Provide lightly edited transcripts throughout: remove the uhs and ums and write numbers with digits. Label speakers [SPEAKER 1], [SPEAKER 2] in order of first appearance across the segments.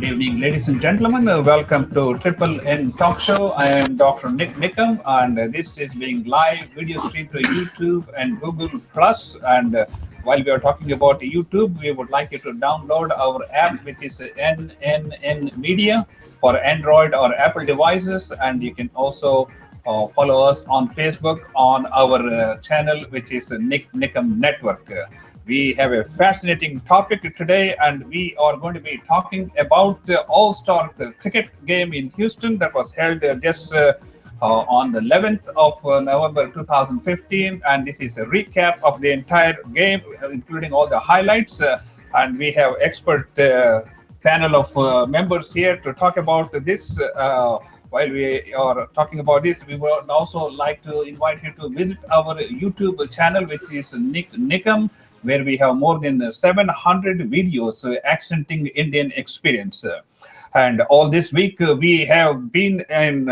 [SPEAKER 1] Good evening, ladies and gentlemen. Welcome to Triple N Talk Show. I am Dr. NIKAM, and this is being live video streamed to YouTube and Google Plus. And while we are talking about YouTube, we would like you to download our app, which is NNN Media for Android or Apple devices, and you can also follow us on Facebook on our channel, which is NIKAM Network. We have a fascinating topic today, and we are going to be talking about the All-Star cricket game in Houston that was held just on the 11th of November 2015. And this is a recap of the entire game, including all the highlights. And we have expert panel of members here to talk about this. While we are talking about this, we would also like to invite you to visit our YouTube channel, which is NIKAM, where we have more than 700 videos accenting Indian experience. And all this week, we have been in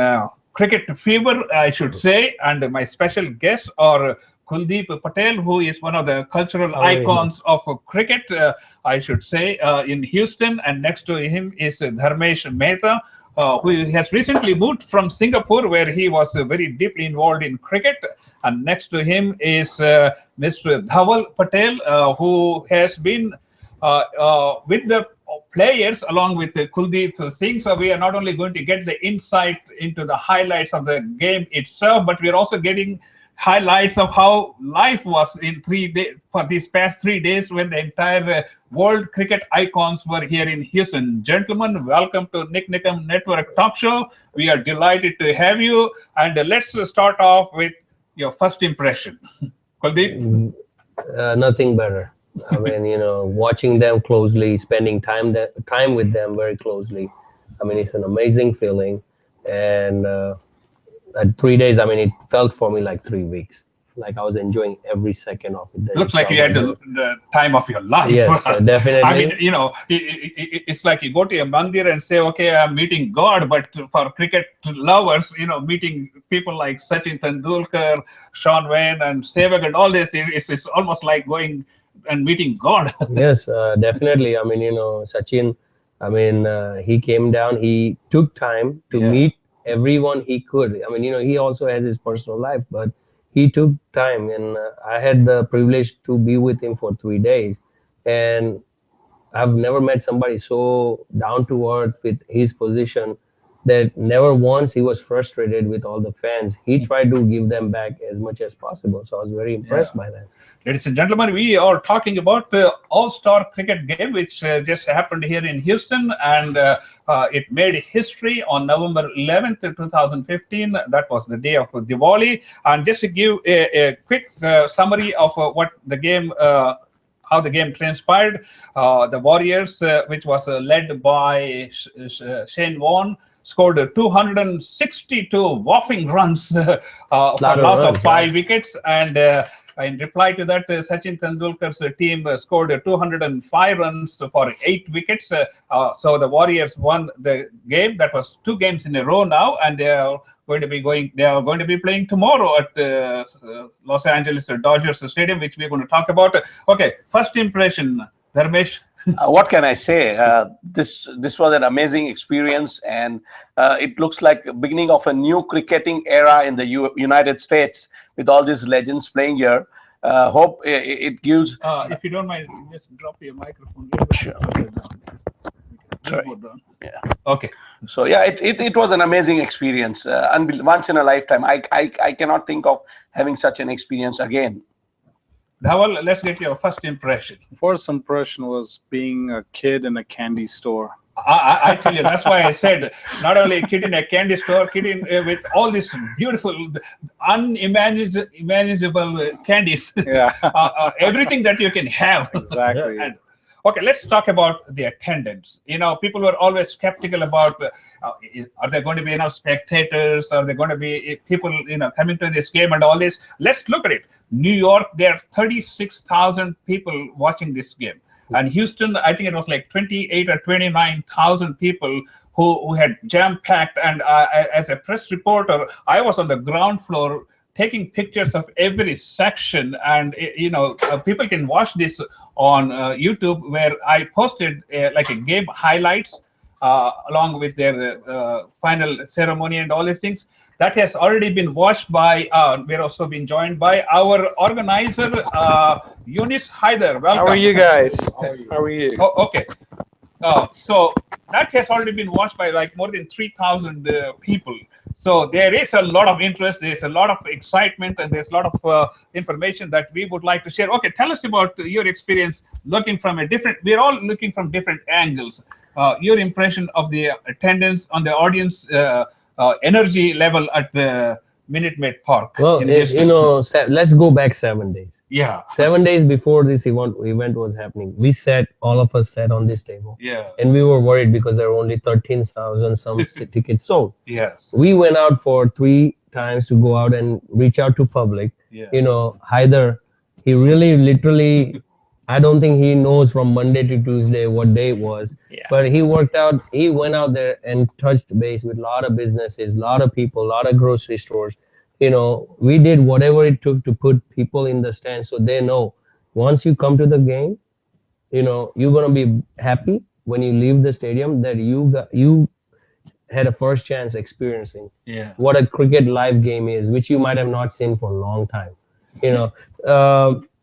[SPEAKER 1] cricket fever, I should say, and my special guests are KULDEEP Patel, who is one of the cultural icons of cricket, I should say, in Houston, and next to him is DHARMESH METHA, who has recently moved from Singapore, where he was very deeply involved in cricket. And next to him is Mr. DHAVEL Patel, who has been with the players along with KULDEEP Singh. So we are not only going to get the insight into the highlights of the game itself, but we are also getting highlights of how life was in 3 days for these past 3 days when the entire world cricket icons were here in Houston. Gentlemen, welcome to NIKAM Network Talk Show. We are delighted to have you. And let's start off with your first impression. KULDEEP?
[SPEAKER 2] Nothing better. I mean, watching them closely, spending time with them very closely. I mean, it's an amazing feeling. And at 3 days, I mean, it felt for me like 3 weeks. Like I was enjoying every second of it.
[SPEAKER 1] Looks like you had the time of your life.
[SPEAKER 2] Yes, definitely.
[SPEAKER 1] I mean, it's like you go to a mandir and say, okay, I'm meeting God. But for cricket lovers, meeting people like Sachin Tendulkar, Sean Wayne, and Sehwag and all this, it's almost like going and meeting God.
[SPEAKER 2] Yes, definitely. I mean, Sachin, I mean, he came down, he took time to meet everyone he could. I mean, he also has his personal life, but he took time, and I had the privilege to be with him for 3 days. And I've never met somebody so down to earth with his position that never once he was frustrated with all the fans. He tried to give them back as much as possible. So I was very impressed by that.
[SPEAKER 1] Ladies and gentlemen, we are talking about the All-Star cricket game, which just happened here in Houston, and it made history on November 11th, 2015. That was the day of Diwali. And just to give a quick summary of what the game how the game transpired. The Warriors, which was led by Shane Warne, scored 262 whopping runs for loss of 5 wickets. And in reply to that, Sachin Tendulkar's team scored 205 runs for 8 wickets. So the Warriors won the game. That was 2 games in a row now, and they are going to be playing tomorrow at Los Angeles Dodgers Stadium, which we're going to talk about. Okay, first impression, Dharmesh.
[SPEAKER 3] What can I say? This was an amazing experience, and it looks like the beginning of a new cricketing era in the United States with all these legends playing here. Hope it gives.
[SPEAKER 1] If you don't mind, just drop your microphone.
[SPEAKER 3] Sure. Sorry. Yeah.
[SPEAKER 1] Okay.
[SPEAKER 3] So yeah, it was an amazing experience. Once in a lifetime. I cannot think of having such an experience again.
[SPEAKER 1] Dhaval, let's get your first impression.
[SPEAKER 4] First impression was being a kid in a candy store.
[SPEAKER 1] I tell you, that's why I said not only a kid in a candy store, kid in with all these beautiful, unimaginable candies.
[SPEAKER 4] Yeah.
[SPEAKER 1] Everything that you can have.
[SPEAKER 4] Exactly.
[SPEAKER 1] And, okay, let's talk about the attendance. People were always skeptical about are there going to be enough spectators? Are there going to be people coming to this game and all this? Let's look at it. New York, there are 36,000 people watching this game. And Houston, I think it was like 28 or 29,000 people who had jam-packed. And as a press reporter, I was on the ground floor taking pictures of every section, and people can watch this on YouTube, where I posted like a game highlights along with their final ceremony and all these things. That has already been watched by, we're also being joined by our organizer, YOUNUS HYDER. Welcome.
[SPEAKER 5] How are you guys? How are you?
[SPEAKER 1] Oh, okay. So that has already been watched by like more than 3,000 people. So there is a lot of interest, there's a lot of excitement, and there's a lot of information that we would like to share. Okay, tell us about your experience looking from a different, we're all looking from different angles. Your impression of the attendance on the audience energy level at the Minute Maid Park.
[SPEAKER 2] Well, you know, let's go back 7 days.
[SPEAKER 1] Yeah.
[SPEAKER 2] 7 days before this event was happening, all of us sat on this table.
[SPEAKER 1] Yeah.
[SPEAKER 2] And we were worried because there were only 13,000 some tickets sold.
[SPEAKER 1] Yes.
[SPEAKER 2] We went out for 3 times to go out and reach out to public.
[SPEAKER 1] Yeah.
[SPEAKER 2] You know, HYDER, he really literally, I don't think he knows from Monday to Tuesday what day it was.
[SPEAKER 5] Yeah.
[SPEAKER 2] But he went out there and touched base with a lot of businesses, a lot of people, a lot of grocery stores. You know, we did whatever it took to put people in the stands so they know once you come to the game, you know, you're going to be happy when you leave the stadium that you had a first chance experiencing what a cricket live game is, which you might have not seen for a long time. You know,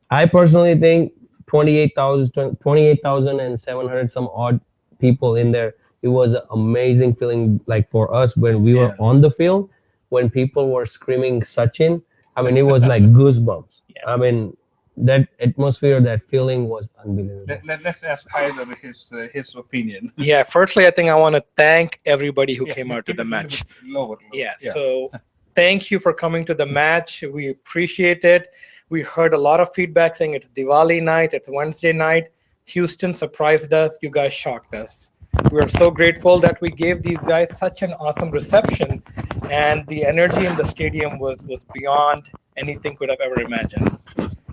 [SPEAKER 2] I personally think 28,700 some odd people in there. It was an amazing feeling, like for us when we were on the field, when people were screaming Sachin. I mean, it was like goosebumps. I mean, that atmosphere, that feeling was unbelievable.
[SPEAKER 1] Let's ask HYDER his opinion.
[SPEAKER 5] Yeah, firstly, I think I want to thank everybody who came out to the match.
[SPEAKER 1] Lower.
[SPEAKER 5] Yeah, so thank you for coming to the match. We appreciate it. We heard a lot of feedback saying it's Diwali night, it's Wednesday night. Houston surprised us. You guys shocked us. We are so grateful that we gave these guys such an awesome reception, and the energy in the stadium was beyond anything could have ever imagined.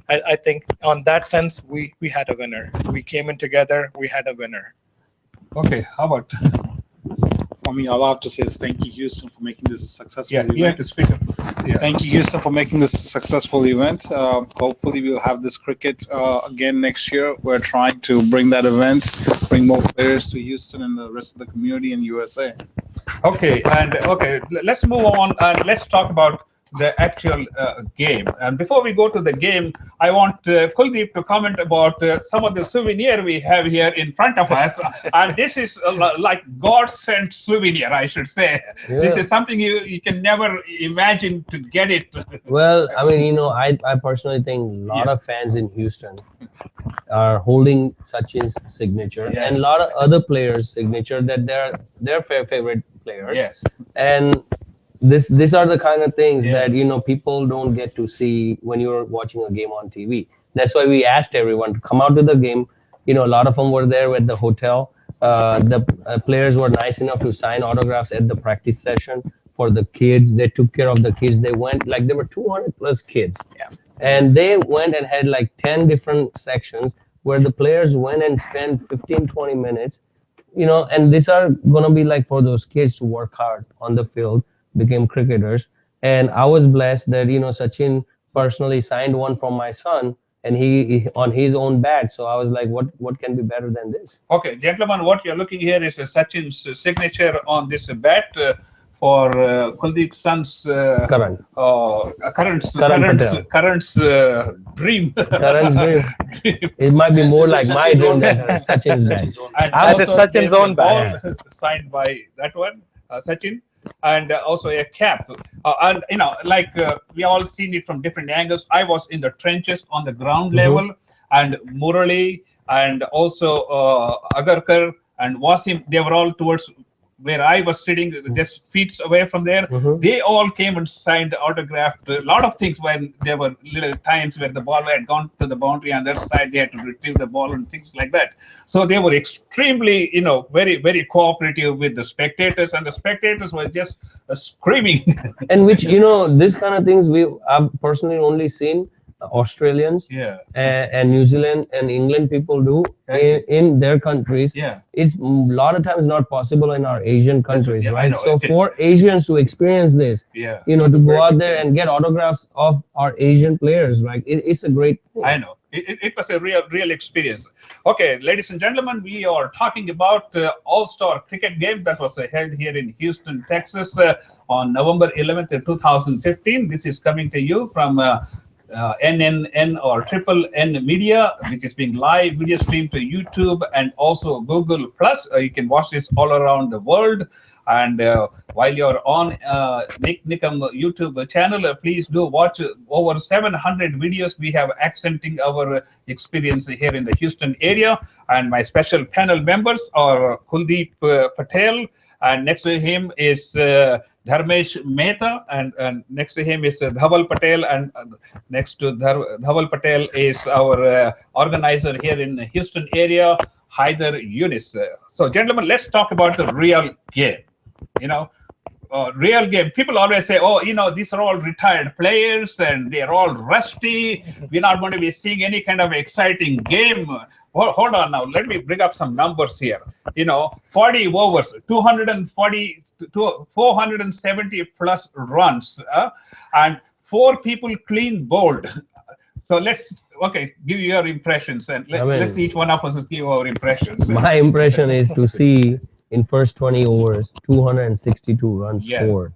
[SPEAKER 5] I think on that sense, we had a winner. We came in together, we had a winner.
[SPEAKER 1] Okay, how about?
[SPEAKER 4] I mean, all I have to say is thank you, Houston, for making this a successful event.
[SPEAKER 1] You have to speak up. Yeah.
[SPEAKER 4] Thank you, Houston, for making this a successful event. Hopefully, we'll have this cricket again next year. We're trying to bring that event, bring more players to Houston and the rest of the community in USA.
[SPEAKER 1] Okay, and let's move on and let's talk about the actual game. And before we go to the game, I want KULDEEP to comment about some of the souvenir we have here in front of us. And this is like God-sent souvenir, I should say. Yeah. This is something you can never imagine to get it.
[SPEAKER 2] Well, I mean, you know, I personally think a lot of fans in Houston are holding Sachin's signature and a lot of other players' signature that they're their favorite players.
[SPEAKER 1] Yes.
[SPEAKER 2] And these are the kind of things that, you know, people don't get to see when you're watching a game on TV. That's why we asked everyone to come out to the game. You know, a lot of them were there at the hotel. The players were nice enough to sign autographs at the practice session for the kids. They took care of the kids. They went, like, there were 200 plus kids. Yeah. And they went and had like 10 different sections where the players went and spent 15-20 minutes, you know, and these are going to be like for those kids to work hard on the field, became cricketers. And I was blessed that, you know, Sachin personally signed one for my son, and he on his own bat. So I was like, what can be better than this? Okay,
[SPEAKER 1] gentlemen, what you're looking here is Sachin's signature on this bat for KULDEEP's son's
[SPEAKER 2] Karan's
[SPEAKER 1] dream.
[SPEAKER 2] Karan's dream. It might be more like my dream than Sachin's bat.
[SPEAKER 5] And Sachin's own bat.
[SPEAKER 1] Signed by that one, Sachin. And also a cap, and you know, like we all seen it from different angles. I was in the trenches on the ground level, and Murali and also Agarkar and Wasim, they were all towards where I was sitting, just feet away from there. They all came and signed, autographed a lot of things when there were little times where the ball had gone to the boundary on their side, they had to retrieve the ball and things like that. So they were extremely, you know, very, very cooperative with the spectators, and the spectators were just screaming.
[SPEAKER 2] And which, you know, this kind of things I've personally only seen Australians
[SPEAKER 1] Yeah.
[SPEAKER 2] and New Zealand and England people do in their countries.
[SPEAKER 1] Yeah.
[SPEAKER 2] It's a lot of times not possible in our Asian countries,
[SPEAKER 1] yeah, I
[SPEAKER 2] right?
[SPEAKER 1] know.
[SPEAKER 2] So for Asians to experience this,
[SPEAKER 1] Yeah.
[SPEAKER 2] you know, to go out there and get autographs of our Asian players, like it's a great thing.
[SPEAKER 1] I know. It was a real experience. Okay, ladies and gentlemen, we are talking about All-Star cricket game that was held here in Houston, Texas on November 11th, 2015. This is coming to you from NNN or Triple N Media, which is being live video streamed to YouTube and also Google Plus. You can watch this all around the world. And while you're on NIKAM YouTube channel, please do watch over 700 videos we have accenting our experience here in the Houston area. And my special panel members are KULDEEP Patel, and next to him is DHARMESH METHA, and next to him is DHAVEL Patel, and next to DHAVEL Patel is our organizer here in the Houston area, HYDER YOUNUS. So gentlemen, let's talk about the real game. You know, real game. People always say, oh, you know, these are all retired players and they're all rusty. We're not going to be seeing any kind of exciting game. Hold on now. Let me bring up some numbers here. You know, 40 overs, 240 to 470 plus runs, and 4 people clean bowled. So let's, give your impressions, and let's each one of us give our impressions.
[SPEAKER 2] My impression is to see in first 20 overs, 262 runs scored.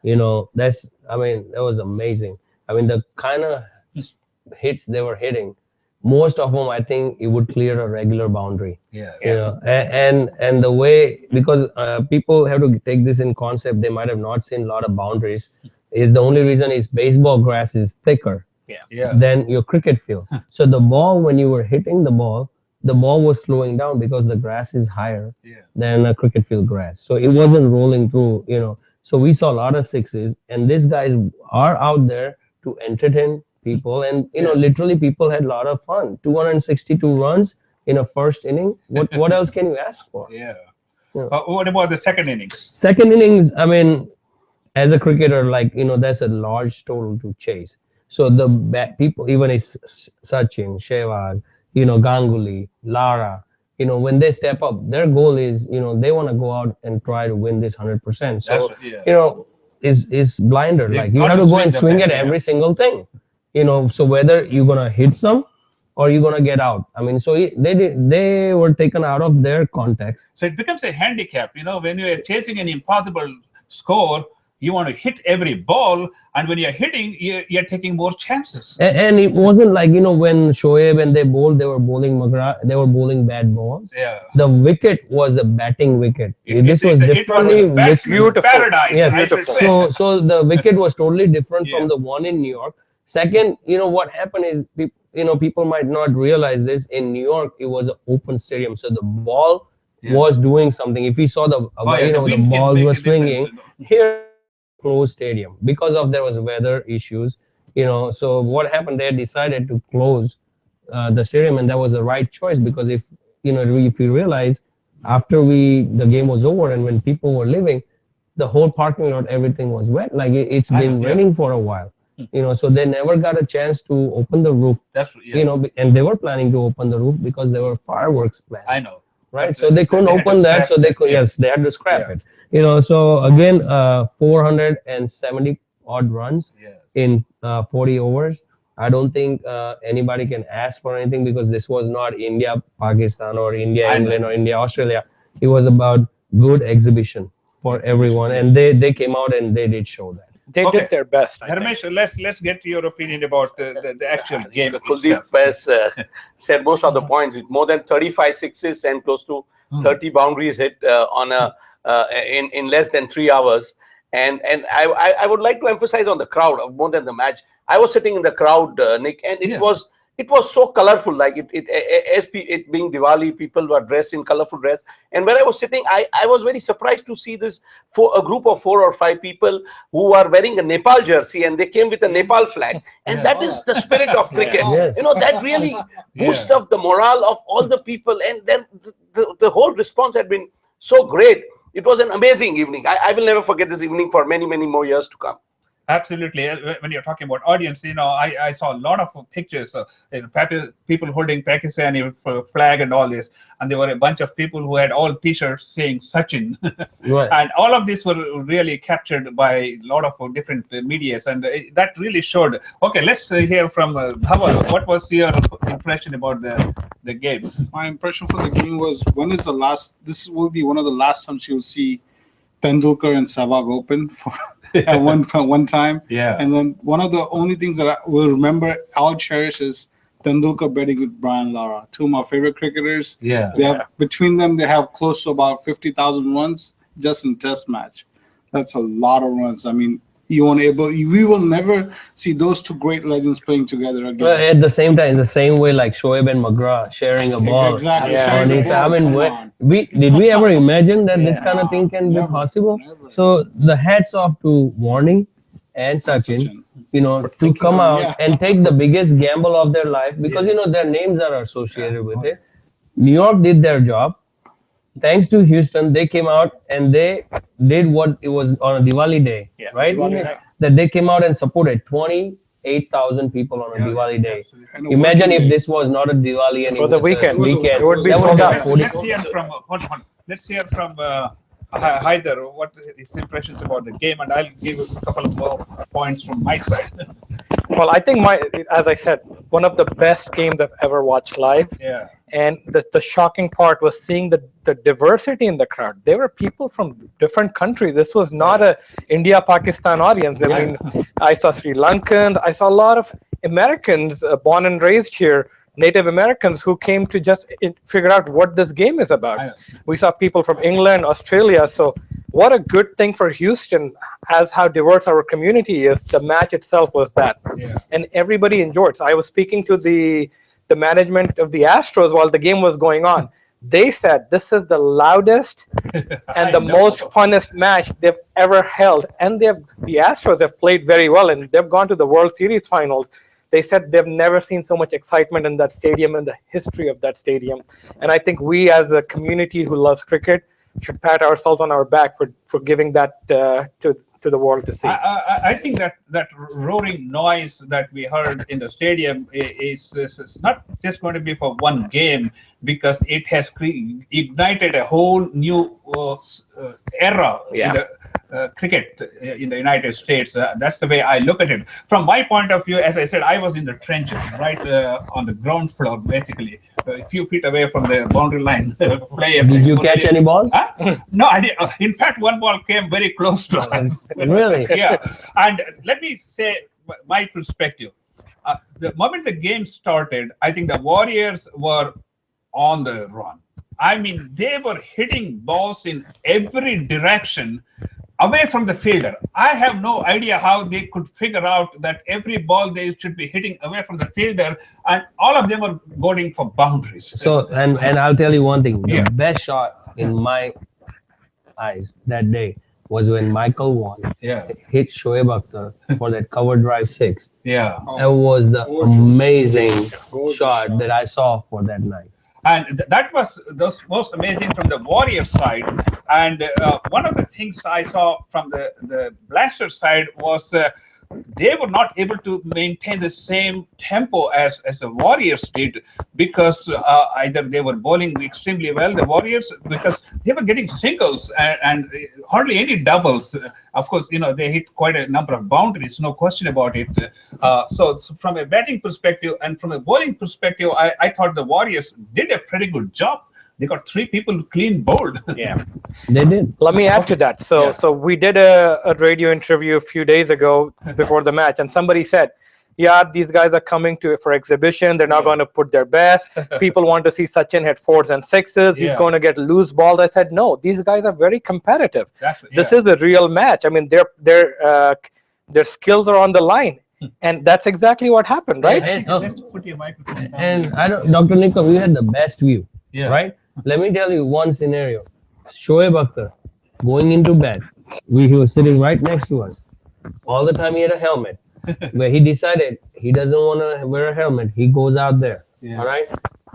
[SPEAKER 2] You know, that was amazing. I mean, the kind of hits they were hitting, most of them, I think it would clear a regular boundary. You know, and the way, because people have to take this in concept, they might have not seen a lot of boundaries, is the only reason is baseball grass is thicker than your cricket field. So the ball, when you were hitting the ball was slowing down because the grass is higher than a cricket field grass. So it wasn't rolling through, you know. So we saw a lot of sixes, and these guys are out there to entertain people. And, you know, literally people had a lot of fun. 262 runs in a first inning. What else can you ask for?
[SPEAKER 1] What about the second innings?
[SPEAKER 2] Second innings, I mean, as a cricketer, like, you know, that's a large total to chase. So the people, even Sachin, Sehwag, you know, Ganguly, Lara, you know, when they step up, their goal is, you know, they want to go out and try to win this 100%. So, you know, is blinder. Like, you have to go and swing at every single thing, you know, so whether you're going to hit some or you're going to get out. I mean, so they were taken out of their context.
[SPEAKER 1] So it becomes a handicap, you know, when you're chasing an impossible score, you want to hit every ball, and when you're hitting, you're taking more chances.
[SPEAKER 2] And it wasn't like, you know, when Shoaib and they bowled, they were bowling they were bowling bad balls. The wicket was a batting wicket. This was differently.
[SPEAKER 1] Beautiful paradise.
[SPEAKER 2] Yes. So the wicket was totally different from the one in New York. Second, you know, what happened is, you know, people might not realize this. In New York, it was an open stadium, so the ball was doing something. If we saw the balls were swinging here. Closed stadium because of there was weather issues, you know. So what happened, they decided to close the stadium, and that was the right choice, because if you realize, after the game was over and when people were leaving, the whole parking lot, everything was wet. Like it's been raining for a while, you know. So they never got a chance to open the roof. You know, and they were planning to open the roof because there were fireworks planned.
[SPEAKER 1] I know,
[SPEAKER 2] right? So they couldn't open that, so they could they had to scrap it. You know, so again, 470 odd runs in 40 overs. I don't think anybody can ask for anything, because this was not India, Pakistan, or India, England, or India, Australia. It was about good exhibition for everyone, and they came out and they did show that.
[SPEAKER 5] They did their best.
[SPEAKER 1] Dharmesh, let's get your opinion about the actual game.
[SPEAKER 3] KULDEEP has said most of the points. More than 35 sixes and close to 30 boundaries hit on a in less than 3 hours. And I would like to emphasize on the crowd more than the match. I was sitting in the crowd, Nick, and it was so colorful. Like it being Diwali, people were dressed in colorful dress. And when I was sitting, I was very surprised to see this a group of 4 or 5 people who are wearing a Nepal jersey, and they came with a Nepal flag. And that is the spirit of cricket. You know, that really boosts up the morale of all the people. And then the whole response had been so great. It was an amazing evening. I will never forget this evening for many, many more years to come.
[SPEAKER 1] Absolutely. When you're talking about audience, I saw a lot of pictures of people holding Pakistani flag and all this, and there were a bunch of people who had all T-shirts saying Sachin,
[SPEAKER 2] Right.
[SPEAKER 1] and all of these were really captured by a lot of different medias, and that really showed. Okay, let's hear from Dhaval. What was your impression about the game?
[SPEAKER 4] My impression for the game was, when is the last? This will be one of the last times you'll see Tendulkar and Sehwag open for at one time.
[SPEAKER 1] Yeah.
[SPEAKER 4] And then one of the only things that I will remember, I'll cherish, is Tendulkar betting with Brian Lara, two of my favorite cricketers.
[SPEAKER 1] Yeah.
[SPEAKER 4] They have, between them, they have close to about 50,000 runs just in Test match. That's a lot of runs. I mean, we will never see those two great legends playing together again.
[SPEAKER 2] Well, at the same time, it's the same way like Shoaib and McGrath sharing a ball.
[SPEAKER 4] Exactly.
[SPEAKER 5] Yeah.
[SPEAKER 4] Sharing the
[SPEAKER 2] I
[SPEAKER 4] ball,
[SPEAKER 2] mean,
[SPEAKER 4] come
[SPEAKER 2] did
[SPEAKER 4] on.
[SPEAKER 2] we ever imagine that this kind of
[SPEAKER 4] No,
[SPEAKER 2] thing can be
[SPEAKER 4] never,
[SPEAKER 2] possible?
[SPEAKER 4] never.
[SPEAKER 2] So the hats off to Warning and Sachin, to come out
[SPEAKER 4] yeah.
[SPEAKER 2] and take the biggest gamble of their life, because their names are associated with it. New York did their job. Thanks to Houston, they came out and they did what it was on a Diwali day, right?
[SPEAKER 5] Diwali night.
[SPEAKER 2] That they came out and supported 28,000 people on a Diwali day.
[SPEAKER 4] And a
[SPEAKER 2] Imagine
[SPEAKER 4] working
[SPEAKER 2] if
[SPEAKER 4] day.
[SPEAKER 2] this was not a Diwali and
[SPEAKER 5] It was a weekend.
[SPEAKER 2] weekend.
[SPEAKER 5] It would be
[SPEAKER 2] That
[SPEAKER 5] sold
[SPEAKER 2] have
[SPEAKER 5] out.
[SPEAKER 2] 40
[SPEAKER 1] Let's hear from let's hear from HYDER what his impressions about the game, and I'll give a couple of more points from my side.
[SPEAKER 5] Well, I think as I said, one of the best games I've ever watched live.
[SPEAKER 1] Yeah.
[SPEAKER 5] And the shocking part was seeing the diversity in the crowd. There were people from different countries. This was not a India-Pakistan audience. I mean, I saw Sri Lankans. I saw a lot of Americans born and raised here, Native Americans who came to just figure out what this game is about. We saw people from England, Australia. So what a good thing for Houston, as how diverse our community is. The match itself was that.
[SPEAKER 1] Yeah.
[SPEAKER 5] And everybody enjoyed. So I was speaking to the management of the Astros while the game was going on. They said this is the loudest and the most funnest match they've ever held. And the Astros have played very well, and they've gone to the World Series finals. They said they've never seen so much excitement in that stadium in the history of that stadium. And I think we, as a community who loves cricket, should pat ourselves on our back for giving that to the world to see.
[SPEAKER 1] I think that roaring noise that we heard in the stadium is not just going to be for one game, because it has ignited a whole new era in the cricket in the United States. That's the way I look at it. From my point of view, as I said, I was in the trenches, right on the ground floor, basically, a few feet away from the boundary line.
[SPEAKER 2] Did you catch any balls?
[SPEAKER 1] Huh? No, I did. In fact, one ball came very close to us.
[SPEAKER 2] Really?
[SPEAKER 1] Yeah. And let me say my perspective. The moment the game started, I think the Warriors were on the run. I mean, they were hitting balls in every direction away from the fielder. I have no idea how they could figure out that every ball they should be hitting away from the fielder, and all of them were going for boundaries.
[SPEAKER 2] So, and I'll tell you one thing. The
[SPEAKER 1] Yeah.
[SPEAKER 2] best shot in my eyes that day was when Michael Wan hit Shoaib Akhtar for that cover drive 6.
[SPEAKER 1] Yeah.
[SPEAKER 2] That was the
[SPEAKER 4] Gorgeous.
[SPEAKER 2] amazing
[SPEAKER 4] Gorgeous
[SPEAKER 2] shot
[SPEAKER 4] shot.
[SPEAKER 2] that I saw for that night.
[SPEAKER 1] And that was most amazing from the Warrior side. And one of the things I saw from the Blaster side was they were not able to maintain the same tempo as the Warriors did, because either they were bowling extremely well, the Warriors, because they were getting singles and hardly any doubles. Of course, they hit quite a number of boundaries, no question about it. So from a batting perspective and from a bowling perspective, I thought the Warriors did a pretty good job. They got 3 people clean bowled.
[SPEAKER 5] Yeah.
[SPEAKER 2] They did.
[SPEAKER 5] Let me add to that. So we did a radio interview a few days ago before the match, and somebody said, yeah, these guys are coming for exhibition. They're not going to put their best. People want to see Sachin hit 4s and 6s. He's going to get loose balls. I said, no, these guys are very competitive. This is a real match. I mean, their skills are on the line. And that's exactly what happened, right?
[SPEAKER 1] Let's put your microphone down.
[SPEAKER 2] And Dr. Nikam, we had the best view, right? Let me tell you one scenario. Shoaib Akhtar going into bed. He was sitting right next to us. All the time he had a helmet. Where he decided he doesn't want to wear a helmet. He goes out there. All right.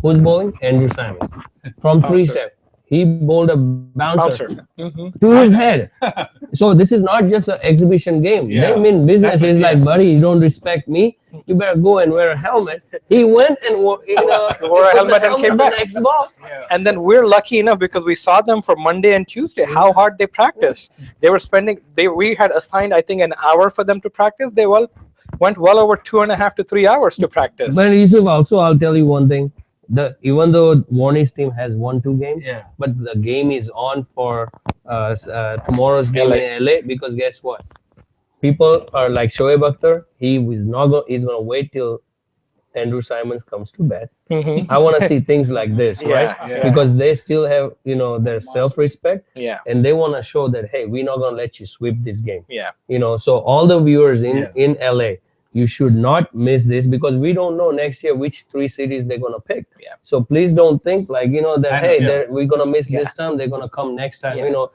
[SPEAKER 2] Who's bowling? Andrew Simon. From 3 step. he bowled a bouncer.
[SPEAKER 5] Mhm.
[SPEAKER 2] To his head. So this is not just an exhibition game.
[SPEAKER 1] Yeah.
[SPEAKER 2] They mean business.
[SPEAKER 1] That's
[SPEAKER 2] Is
[SPEAKER 1] it,
[SPEAKER 2] like,
[SPEAKER 1] yeah.
[SPEAKER 2] buddy, you don't respect me. You better go and wear a helmet. He went and wore
[SPEAKER 5] Wore a helmet and came
[SPEAKER 2] the
[SPEAKER 5] back.
[SPEAKER 2] next ball.
[SPEAKER 1] Yeah.
[SPEAKER 5] And then we're lucky enough because we saw them for Monday and Tuesday, how hard they practiced. They were spending, we had assigned, I think, an hour for them to practice. They went well over 2.5 to 3 hours to practice.
[SPEAKER 2] But Yusuf, also, I'll tell you one thing. Even though Warner's team has won 2 games,
[SPEAKER 1] Yeah.
[SPEAKER 2] but the game is on for tomorrow's game in LA, because guess what? People are like Shoaib Akhtar. He's gonna wait till Andrew Simons comes to bat.
[SPEAKER 5] Mhm.
[SPEAKER 2] I want to see things like this,
[SPEAKER 5] Yeah,
[SPEAKER 2] right?
[SPEAKER 5] yeah.
[SPEAKER 2] Because they still have, their self-respect,
[SPEAKER 5] Yeah,
[SPEAKER 2] and they want to show that, hey, we're not gonna let you sweep this game.
[SPEAKER 5] yeah.
[SPEAKER 2] So all the viewers
[SPEAKER 1] Yeah.
[SPEAKER 2] in LA, you should not miss this, because we don't know next year which 3 cities they're gonna pick.
[SPEAKER 5] Yeah.
[SPEAKER 2] So please don't think like that,
[SPEAKER 1] I know,
[SPEAKER 2] hey,
[SPEAKER 1] yeah.
[SPEAKER 2] we're gonna miss
[SPEAKER 5] Yeah.
[SPEAKER 2] this time. They're gonna come next time.
[SPEAKER 5] Yeah.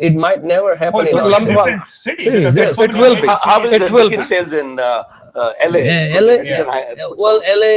[SPEAKER 2] It might never happen.
[SPEAKER 1] Well,
[SPEAKER 2] in
[SPEAKER 1] but
[SPEAKER 2] our
[SPEAKER 5] Lump-
[SPEAKER 2] city.
[SPEAKER 1] different city,
[SPEAKER 2] Cities,
[SPEAKER 1] because there's
[SPEAKER 2] yes.
[SPEAKER 1] so
[SPEAKER 5] It
[SPEAKER 1] many
[SPEAKER 5] will be.
[SPEAKER 1] cities.
[SPEAKER 3] How is
[SPEAKER 5] It
[SPEAKER 3] the
[SPEAKER 5] will
[SPEAKER 3] ticket
[SPEAKER 5] be.
[SPEAKER 3] sales in LA?
[SPEAKER 2] Yeah, LA.
[SPEAKER 3] Yeah.
[SPEAKER 2] Well, LA,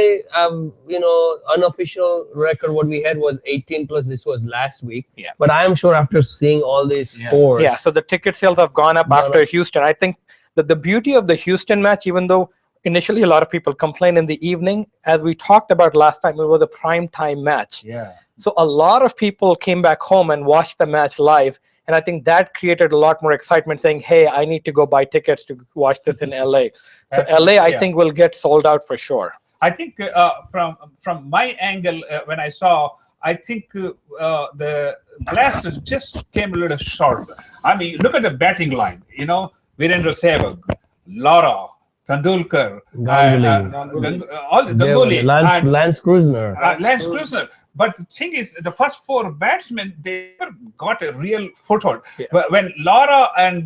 [SPEAKER 2] unofficial record what we had was 18 plus. This was last week.
[SPEAKER 5] Yeah.
[SPEAKER 2] But I am sure after seeing all these
[SPEAKER 1] Yeah.
[SPEAKER 2] scores,
[SPEAKER 5] Yeah, so the ticket sales have gone up
[SPEAKER 2] Gone
[SPEAKER 5] after Houston. I think that the beauty of the Houston match, even though initially a lot of people complained in the evening, as we talked about last time, it was a prime time match.
[SPEAKER 1] Yeah.
[SPEAKER 5] So a lot of people came back home and watched the match live. And I think that created a lot more excitement, saying, hey, I need to go buy tickets to watch this in LA. So LA, I
[SPEAKER 1] Yeah.
[SPEAKER 5] think, will get sold out for sure.
[SPEAKER 1] I think from my angle, when I saw, I think the Blasters just came a little short. I mean, look at the batting line. Virendra Sehwag, Lara, Tendulkar, all the Ganguly, and
[SPEAKER 2] Lance Krusner.
[SPEAKER 1] Lance Krusner. But the thing is, the first 4 batsmen, they never got a real foothold.
[SPEAKER 5] Yeah.
[SPEAKER 1] When Lara and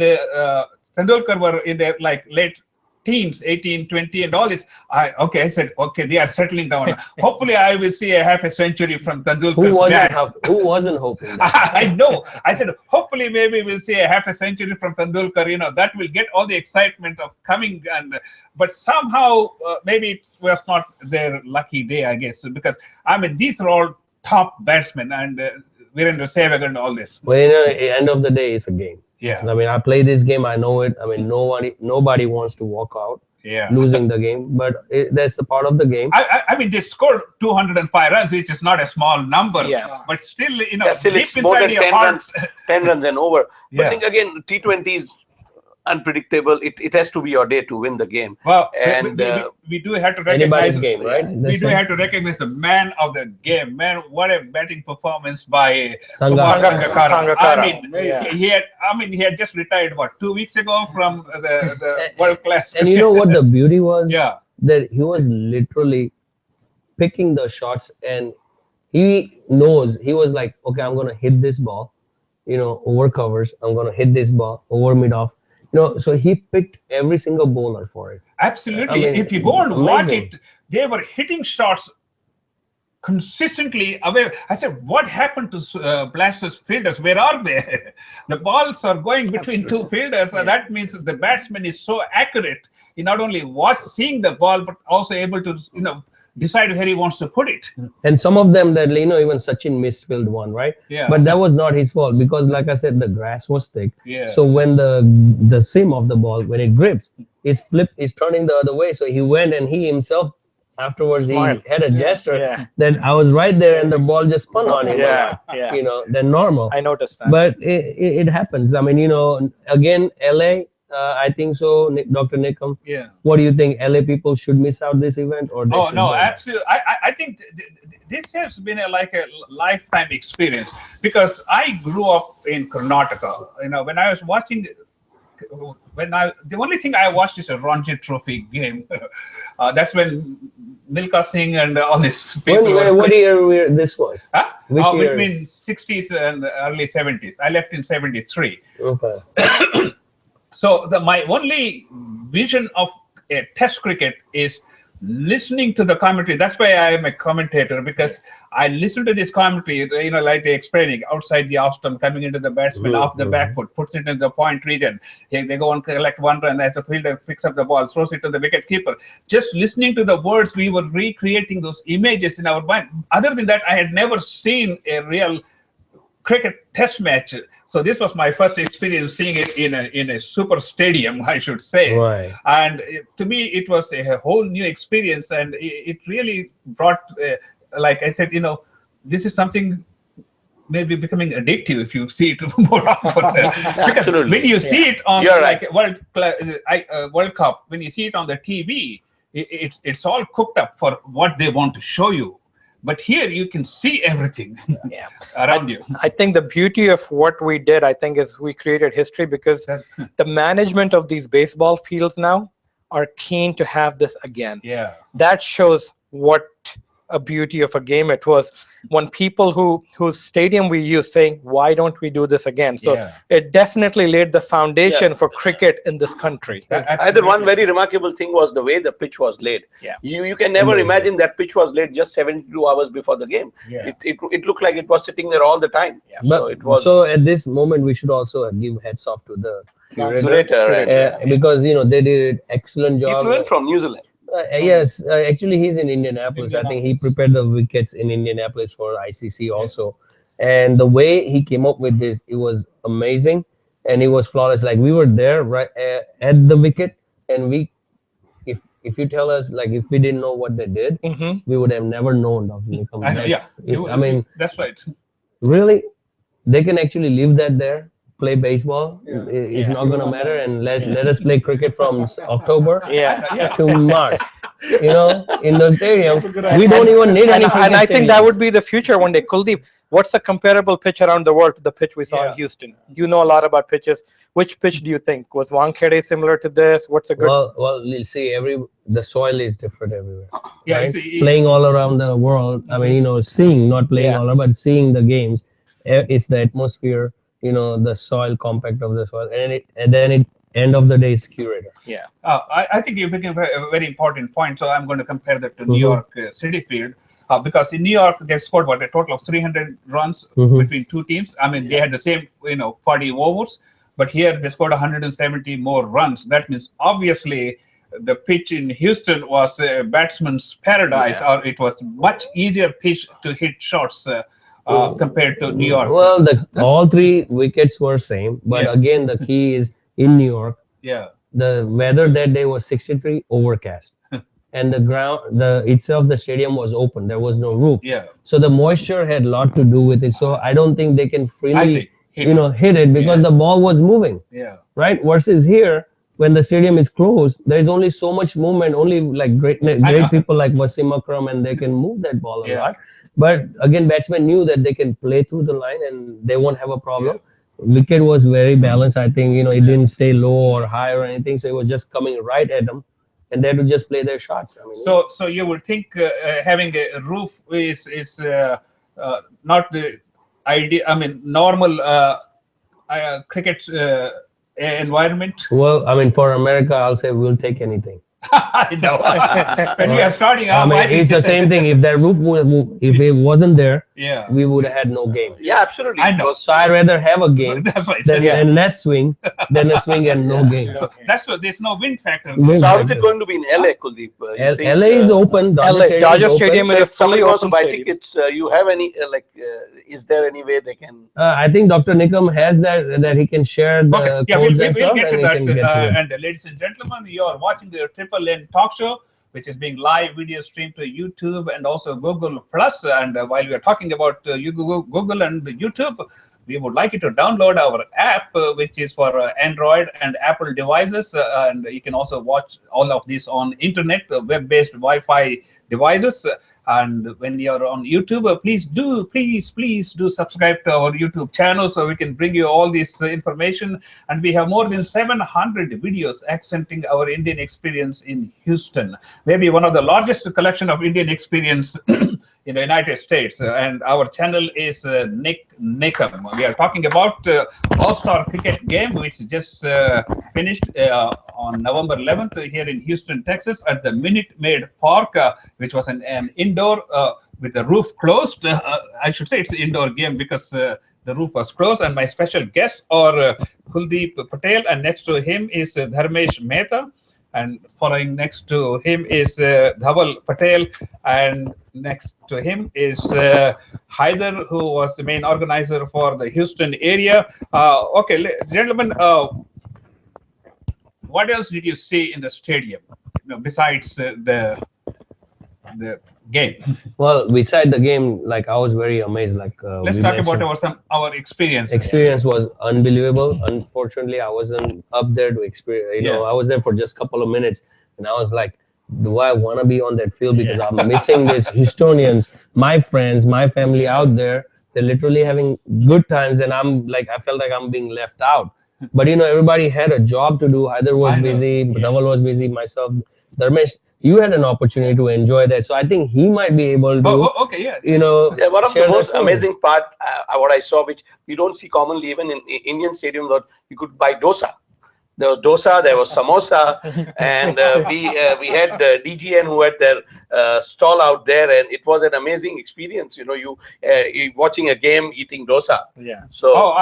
[SPEAKER 1] Tendulkar were in their late teens, 18, 20, and all this, I said, okay, they are settling down. Hopefully, I will see a half a century from Tendulkar's bat.
[SPEAKER 2] Who wasn't hoping that?
[SPEAKER 1] I know. I said, hopefully, maybe we'll see a half a century from Tendulkar. That will get all the excitement of coming. But somehow, maybe it was not their lucky day, I guess, because these are all top batsmen, and Virendra Sehwag and all this.
[SPEAKER 2] Well, at the end of the day, it's a game.
[SPEAKER 1] Yeah.
[SPEAKER 2] I mean, I play this game. I know it. I mean, nobody wants to walk out
[SPEAKER 1] Yeah.
[SPEAKER 2] losing the game, but that's a part of the game.
[SPEAKER 1] I mean, they scored 205 runs, which is not a small number.
[SPEAKER 5] Yeah.
[SPEAKER 1] But still,
[SPEAKER 3] Still
[SPEAKER 1] deep
[SPEAKER 3] it's more than
[SPEAKER 1] inside your
[SPEAKER 3] 10
[SPEAKER 1] heart.
[SPEAKER 3] runs, 10 runs and over. But
[SPEAKER 1] Yeah.
[SPEAKER 3] think again, T20 is unpredictable. It has to be your day to win the game.
[SPEAKER 1] Well,
[SPEAKER 3] And,
[SPEAKER 1] we do have to
[SPEAKER 2] Anybody's
[SPEAKER 1] recognize
[SPEAKER 2] game, right?
[SPEAKER 1] We
[SPEAKER 2] That's
[SPEAKER 1] do
[SPEAKER 2] it.
[SPEAKER 1] have to recognize the man of the game. Man, what a batting performance by
[SPEAKER 2] Sangakkara.
[SPEAKER 1] Sangakkara.
[SPEAKER 5] Yeah.
[SPEAKER 1] He had just retired 2 weeks ago from the world class.
[SPEAKER 2] And you know what the beauty was?
[SPEAKER 1] Yeah.
[SPEAKER 2] That he was literally picking the shots, and he knows, he was like, okay, I'm gonna hit this ball, over covers. I'm gonna hit this ball over mid off. So he picked every single bowler for it.
[SPEAKER 1] Absolutely.
[SPEAKER 2] I mean,
[SPEAKER 1] If you go and watch
[SPEAKER 2] amazing.
[SPEAKER 1] it, they were hitting shots consistently away. I said, what happened to Blasters fielders? Where are they? The balls are going between two fielders, and that means the batsman is so accurate. He not only seeing the ball, but also able to, decide where he wants to put it.
[SPEAKER 2] And some of them that, even Sachin missed field one, right?
[SPEAKER 1] Yeah.
[SPEAKER 2] But that was not his fault, because like I said, the grass was thick.
[SPEAKER 1] Yeah.
[SPEAKER 2] So when the seam of the ball, when it grips, it's turning the other way. So he went, and he himself afterwards,
[SPEAKER 5] Smart.
[SPEAKER 2] he had a gesture
[SPEAKER 5] Yeah.
[SPEAKER 2] that I was right there and the ball just spun on him.
[SPEAKER 5] Yeah.
[SPEAKER 2] Than normal.
[SPEAKER 5] I noticed that.
[SPEAKER 2] But it happens. I mean, again, LA, I think so, Dr. Nikam.
[SPEAKER 1] Yeah.
[SPEAKER 2] What do you think? LA people should miss out this event, or they
[SPEAKER 1] Oh
[SPEAKER 2] should
[SPEAKER 1] no,
[SPEAKER 2] go?
[SPEAKER 1] absolutely. I think this has been a lifetime experience, because I grew up in Karnataka. When I was watching, the only thing I watched is a Ranji Trophy game. That's when Milka Singh and all these people.
[SPEAKER 2] What year this was?
[SPEAKER 1] Huh?
[SPEAKER 2] Which year?
[SPEAKER 1] Between 60s and early 70s. I left in 73.
[SPEAKER 2] Okay.
[SPEAKER 1] So my only vision of a test cricket is listening to the commentary. That's why I am a commentator, because I listen to this commentary, like they're explaining outside the off stump, coming into the batsman off the back foot, puts it in the point region. They go and collect one run as a fielder picks up the ball, throws it to the wicket keeper. Just listening to the words, we were recreating those images in our mind. Other than that, I had never seen a real cricket test match. So this was my first experience seeing it in a super stadium, I should say.
[SPEAKER 2] Right.
[SPEAKER 1] And to me, it was a whole new experience, and it really brought, like I said, this is something maybe becoming addictive if you see it more often. Because when you see it on World Cup, when you see it on the TV, it's all cooked up for what they want to show you. But here you can see everything around you.
[SPEAKER 5] I think the beauty of what we did, I think, is we created history, because the management of these baseball fields now are keen to have this again.
[SPEAKER 1] Yeah.
[SPEAKER 5] That shows what a beauty of a game it was, when people whose stadium we use saying, why don't we do this again? So it definitely laid the foundation for cricket in this country.
[SPEAKER 3] Either one very remarkable thing was the way the pitch was laid. You can never imagine that pitch was laid just 72 hours before the game. It looked like it was sitting there all the time.
[SPEAKER 2] So at this moment we should also give heads off to the
[SPEAKER 3] curator,
[SPEAKER 2] because they did an excellent job.
[SPEAKER 3] He flew in from New Zealand.
[SPEAKER 2] Yes, actually he's in Indianapolis. I think he prepared the wickets in Indianapolis for ICC also. And the way he came up with this, it was amazing, and it was flawless. Like, we were there right at the wicket, and if you tell us, like, if we didn't know what they did, we would have never known of NIKAM.
[SPEAKER 1] I mean, that's right.
[SPEAKER 2] Really, they can actually leave that there. Play baseball, it's not gonna matter, and let us play cricket from October to March. In those stadiums, we don't even need any.
[SPEAKER 5] And I think that would be the future one day. Kuldeep, what's the comparable pitch around the world to the pitch we saw in Houston? You know a lot about pitches. Which pitch do you think was Wankhede similar to this? What's a good?
[SPEAKER 2] Well, you'll see the soil is different everywhere.
[SPEAKER 1] Right?
[SPEAKER 2] Playing all around the world. I mean, seeing, not playing all around, but seeing the games. It's the atmosphere. The soil, compact of the soil, and then end of the day is curator.
[SPEAKER 1] I think you became a very important point. So I'm going to compare that to New York City field, because in New York they scored a total of 300 runs between two teams. I mean, they had the same 40 overs, but here they scored 170 more runs. That means obviously the pitch in Houston was a batsman's paradise, or it was much easier pitch to hit shots. Compared to New York.
[SPEAKER 2] Well, all three wickets were same, but again, the key is in New York. The weather that day was 63, overcast, and the ground, the stadium was open. There was no roof. So the moisture had a lot to do with it. So I don't think they can freely, hit it, because the ball was moving. Right. Versus here, when the stadium is closed, there's only so much movement. Only like great people like Wasim Akram, and they can move that ball a lot. But again, batsmen knew that they can play through the line and they won't have a problem. Wicket was very balanced. I think, it didn't stay low or high or anything. So it was just coming right at them, and they had to just play their shots. I mean,
[SPEAKER 1] so you would think having a roof is not the idea. I mean, normal cricket environment.
[SPEAKER 2] Well, I mean, for America, I'll say we'll take anything.
[SPEAKER 1] I know. When we are starting out,
[SPEAKER 2] it's the same thing. If that roof if it wasn't there, we would have had no game.
[SPEAKER 3] Absolutely.
[SPEAKER 1] I know.
[SPEAKER 2] So I'd rather have a game than less swing than a swing and no game.
[SPEAKER 1] So that's what, there's no wind factor.
[SPEAKER 3] So how is it going to be in LA, Kuldeep?
[SPEAKER 2] LA is open.
[SPEAKER 5] Dodger Stadium is a fully open
[SPEAKER 3] buy
[SPEAKER 5] stadium.
[SPEAKER 3] tickets. You have any is there any way they can?
[SPEAKER 2] I think Dr. NIKAM has that he can share the codes and stuff.
[SPEAKER 1] We'll get to that. And ladies and gentlemen, you are watching the Triple N Talk Show, which is being live video streamed to YouTube and also Google Plus. And while we are talking about Google and YouTube, we would like you to download our app, which is for Android and Apple devices. And you can also watch all of this on internet, web-based Wi-Fi devices. And when you're on YouTube, please do subscribe to our YouTube channel so we can bring you all this information. And we have more than 700 videos accenting our Indian experience in Houston. Maybe one of the largest collection of Indian experience in the United States. And our channel is NIKAM. We are talking about All-Star Cricket game, which just finished on November 11th here in Houston, Texas, at the Minute Maid Park, which was an indoor with the roof closed. I should say it's an indoor game because the roof was closed. And my special guests are KULDEEP Patel, and next to him is DHARMESH METHA. and following next to him is Dhaval Patel, and next to him is HYDER, who was the main organizer for the Houston area. Okay, gentlemen, what else did you see in the stadium, besides the game?
[SPEAKER 2] Well, beside the game, like I was very amazed. Like
[SPEAKER 1] Let's talk about our experience.
[SPEAKER 2] Experience was unbelievable. Unfortunately, I wasn't up there to experience. You know, I was there for just a couple of minutes, and I was like, do I want to be on that field? Because I'm missing these Houstonians, my friends, my family out there. They're literally having good times, and I'm like, I felt like I'm being left out. But you know, everybody had a job to do. HYDER was busy, Dhaval was busy, myself, Dharmesh. You had an opportunity to enjoy that, so I think he might be able to. You know,
[SPEAKER 3] one of the most amazing part, what I saw, which you don't see commonly even in Indian stadiums, that you could buy dosa. There was dosa, there was samosa, and we had DGN who had their stall out there, and it was an amazing experience. You know, you watching a game, eating dosa.
[SPEAKER 5] Yeah.
[SPEAKER 3] So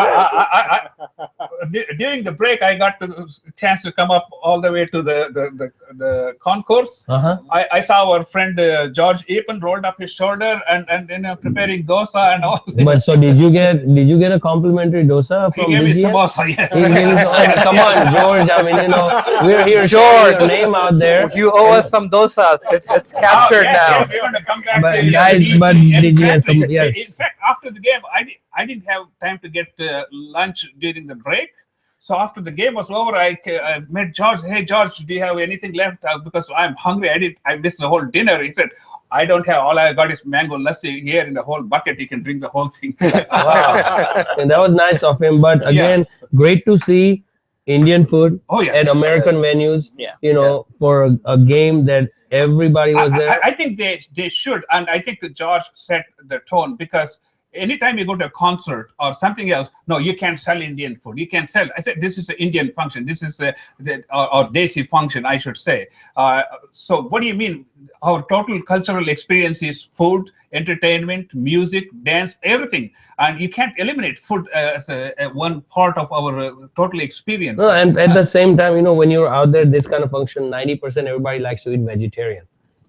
[SPEAKER 1] during the break, I got a chance to come up all the way to the concourse. I saw our friend George Epen rolled up his shoulder and you know, preparing dosa and all.
[SPEAKER 2] But so did you get a complimentary dosa from
[SPEAKER 1] He gave me
[SPEAKER 2] DGN?
[SPEAKER 1] samosa, yes.
[SPEAKER 2] He gave me some, come on, George. I mean, you know, we're here.
[SPEAKER 5] George,
[SPEAKER 2] your name out there.
[SPEAKER 5] You owe us some dosas. It's captured now.
[SPEAKER 1] Yes, we're going to come back
[SPEAKER 2] But
[SPEAKER 1] to you.
[SPEAKER 2] guys, but DGN,
[SPEAKER 1] In fact, after the game, I didn't have time to get lunch during the break. So after the game was over, I met George. Hey, George, do you have anything left? Because I'm hungry. I missed the whole dinner. He said, I don't have. All I got is mango lassi here in the whole bucket. You can drink the whole thing.
[SPEAKER 2] Wow. And that was nice of him. But again, great to see Indian food at American venues. You know, for a game that everybody was there.
[SPEAKER 1] I think they should, and I think George set the tone, because anytime you go to a concert or something else, no, you can't sell Indian food. You can't sell. I said, this is an Indian function. This is or Desi function, I should say. So what do you mean? Our total cultural experience is food, entertainment, music, dance, everything. And you can't eliminate food as one part of our total experience.
[SPEAKER 2] No, and at the same time, you know, when you're out there, this kind of function, 90% everybody likes to eat vegetarian.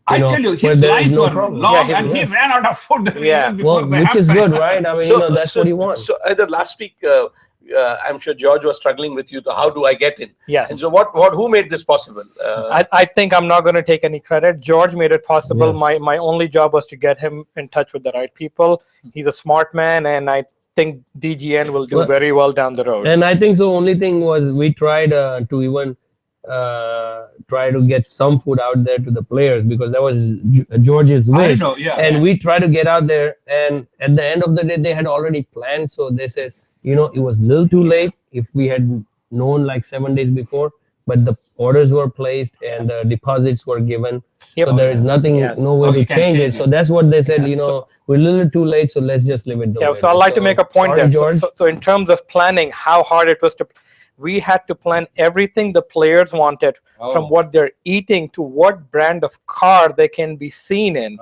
[SPEAKER 1] I tell you, his lines were long, and he ran out of food.
[SPEAKER 2] Well, which is good, right? I mean, you know, that's what you want.
[SPEAKER 3] So either last week, I'm sure George was struggling with you. How do I get in?
[SPEAKER 5] Yes.
[SPEAKER 3] And so who made this possible?
[SPEAKER 5] I think I'm not going to take any credit. George made it possible. My only job was to get him in touch with the right people. He's a smart man, and I think DGN will do very well down the road.
[SPEAKER 2] And I think so. Only thing was we tried to even try to get some food out there to the players, because that was George's wish. And we tried to get out there, and at the end of the day, they had already planned. So they said, you know, it was a little too late if we had known like 7 days before, but the orders were placed and the deposits were given. So there is nothing, no way to change it. So that's what they said, you know, we're a little too late, so let's just leave it the way.
[SPEAKER 5] So I'd like to make a point there. So in terms of planning, how hard it was to, we had to plan everything the players wanted, from what they're eating to what brand of car they can be seen in.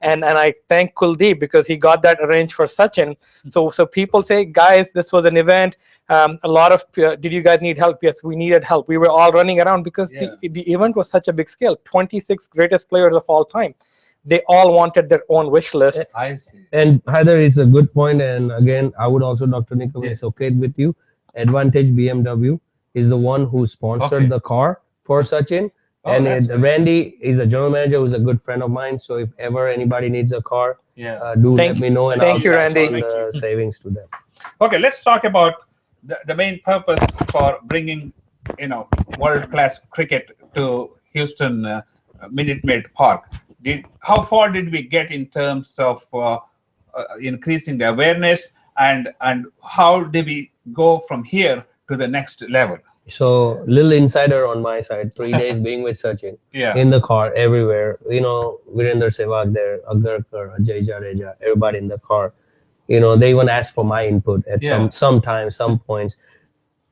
[SPEAKER 5] And I thank KULDEEP, because he got that arranged for Sachin. So people say, guys, this was an event. A lot of, did you guys need help? Yes, we needed help. We were all running around because the event was such a big scale. 26 greatest players of all time. They all wanted their own wish list.
[SPEAKER 2] I see. And HYDER is a good point. And again, I would also, Dr. Nikam, it's okay with you. Advantage BMW is the one who sponsored the car for Sachin. And Randy is a general manager who's a good friend of mine. So if ever anybody needs a car, do let me know, and I'll pass on the savings to them.
[SPEAKER 1] Okay, let's talk about the main purpose for bringing, you know, world-class cricket to Houston Minute Maid Park. How far did we get in terms of increasing the awareness, and how did we go from here to the next level?
[SPEAKER 2] So, little insider on my side, 3 days being with Sachin, in the car, everywhere, you know, Virender Sehwag there, Agarkar, Ajay Jadeja, everybody in the car, you know, they even asked for my input at some time, some points.